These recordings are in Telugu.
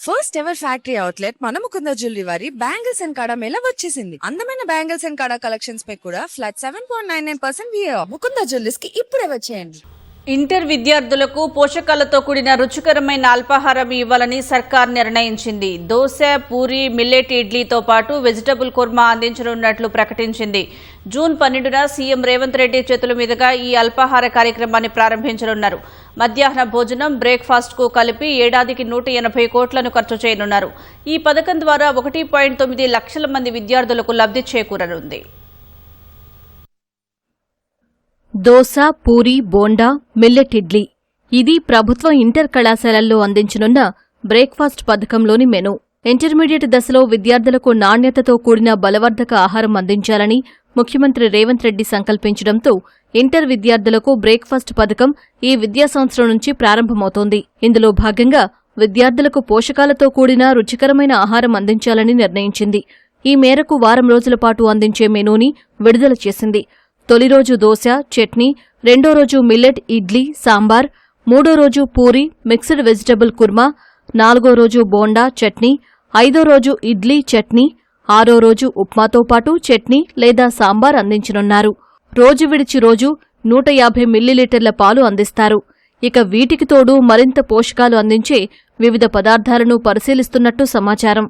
ఫస్ట్ ఎవర్ ఫ్యాక్టరీ అవుట్లెట్ మన ముకుంద జ్యువెలరీ వారి బ్యాంగిల్స్ అండ్ కడా మేళ వచ్చేసింది. అందమైన బ్యాంగిల్స్ అండ్ కడా కలెక్షన్స్ పై కూడా ఫ్లాట్ 7.99% VA ముకుంద జ్యువెలర్స్ కి ఇప్పుడే వచ్చేయండి. ఇంటర్ విద్యార్థులకు పోషకాలతో కూడిన రుచికరమైన అల్పాహారం ఇవ్వాలని సర్కార్ నిర్ణయించింది. దోశ, పూరి, మిల్లెట్ ఇడ్లీతో పాటు వెజిటబుల్ కుర్మా అందించనున్నట్లు ప్రకటించింది. జూన్ 12న సీఎం రేవంత్ రెడ్డి చేతుల మీదుగా ఈ అల్పాహార కార్యక్రమాన్ని ప్రారంభించనున్నారు. మధ్యాహ్న భోజనం, బ్రేక్ఫాస్ట్ కు కలిపి ఏడాదికి 180 కోట్లను ఖర్చు చేయనున్నారు. ఈ పథకం ద్వారా 1.9 లక్షల మంది విద్యార్థులకు లబ్ధి చేకూరనుంది. దోశ, పూరి, బోండా, మిల్లెట్ ఇడ్లీ ఇది ప్రభుత్వ ఇంటర్ కళాశాలల్లో అందించనున్న బ్రేక్ఫాస్ట్ పథకంలోని మెనూ. ఇంటర్మీడియట్ దశలో విద్యార్థులకు నాణ్యతతో కూడిన బలవర్ధక ఆహారం అందించాలని ముఖ్యమంత్రి రేవంత్ రెడ్డి సంకల్పించడంతో ఇంటర్ విద్యార్థులకు బ్రేక్ఫాస్ట్ పథకం ఈ విద్యా సంవత్సరం నుంచి ప్రారంభమవుతోంది. ఇందులో భాగంగా విద్యార్థులకు పోషకాలతో కూడిన రుచికరమైన ఆహారం అందించాలని నిర్ణయించింది. ఈ మేరకు వారం రోజుల పాటు అందించే మెనూని విడుదల చేసింది. తొలి రోజు దోశ, చట్నీ, రెండో రోజు మిల్లెట్ ఇడ్లీ, సాంబార్, మూడో రోజు పూరి, మిక్స్డ్ వెజిటబుల్ కుర్మా, నాలుగో రోజు బోండా, చట్నీ, ఐదో రోజు ఇడ్లీ, చట్నీ, ఆరో రోజు ఉప్మాతో పాటు చట్నీ లేదా సాంబార్ అందించనున్నారు. రోజు విడిచి రోజు 150 మిల్లీలీటర్ల పాలు అందిస్తారు. ఇక వీటికి తోడు మరింత పోషకాలు అందించే వివిధ పదార్థాలను పరిశీలిస్తున్నట్టు సమాచారం.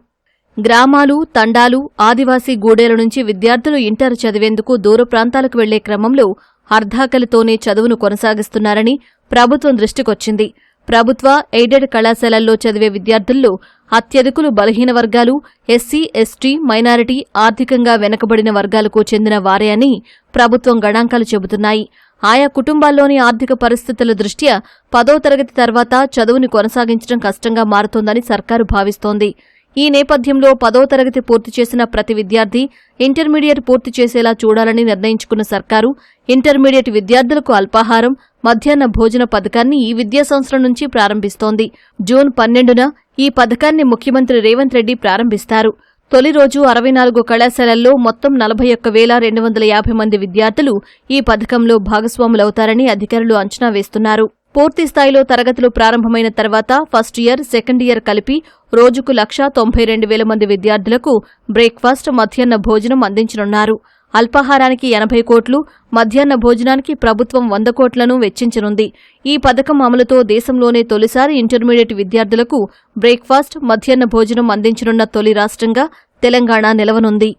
గ్రామాలు, తండాలు, ఆదివాసీ గూడేల నుంచి విద్యార్థులు ఇంటర్ చదివేందుకు దూర ప్రాంతాలకు వెళ్లే క్రమంలో అర్ధాకలితోనే చదువును కొనసాగిస్తున్నారని ప్రభుత్వం దృష్టికొచ్చింది. ప్రభుత్వ, ఎయిడెడ్ కళాశాలల్లో చదివే విద్యార్థుల్లో అత్యధికులు బలహీన వర్గాలు, ఎస్సీ, ఎస్టీ, మైనారిటీ, ఆర్థికంగా వెనుకబడిన వర్గాలకు చెందిన వారే అని ప్రభుత్వం గణాంకాలు చెబుతున్నాయి. ఆయా కుటుంబాల్లోని ఆర్థిక పరిస్థితుల దృష్ట్యా 10వ తరగతి తర్వాత చదువుని కొనసాగించడం కష్టంగా మారుతోందని సర్కారు భావిస్తోంది. ఈ నేపథ్యంలో 10వ తరగతి పూర్తి చేసిన ప్రతి విద్యార్థి ఇంటర్మీడియట్ పూర్తి చేసేలా చూడాలని నిర్ణయించుకున్న సర్కారు ఇంటర్మీడియట్ విద్యార్థులకు అల్పాహారం, మధ్యాహ్న భోజన పథకాన్ని ఈ విద్యా సంవత్సరం నుంచి ప్రారంభిస్తోంది. జూన్ 12న ఈ పథకాన్ని ముఖ్యమంత్రి రేవంత్ రెడ్డి ప్రారంభిస్తారు. తొలి రోజు 64 కళాశాలల్లో మొత్తం 41,250 మంది విద్యార్థులు ఈ పథకంలో భాగస్వాములవుతారని అధికారులు అంచనా వేస్తున్నారు. పూర్తిస్థాయిలో తరగతులు ప్రారంభమైన తర్వాత ఫస్ట్ ఇయర్, సెకండ్ ఇయర్ కలిపి రోజుకు 192,000 మంది విద్యార్థులకు బ్రేక్ఫాస్ట్, మధ్యాహ్న భోజనం అందించనున్నారు. అల్పాహారానికి 80 కోట్లు, మధ్యాహ్న భోజనానికి ప్రభుత్వం 100 కోట్లను వెచ్చించనుంది. ఈ పథకం అమలుతో దేశంలోనే తొలిసారి ఇంటర్మీడియట్ విద్యార్థులకు బ్రేక్ఫాస్ట్, మధ్యాహ్న భోజనం అందించనున్న తొలి రాష్ట్రంగా తెలంగాణ నిలవనుంది.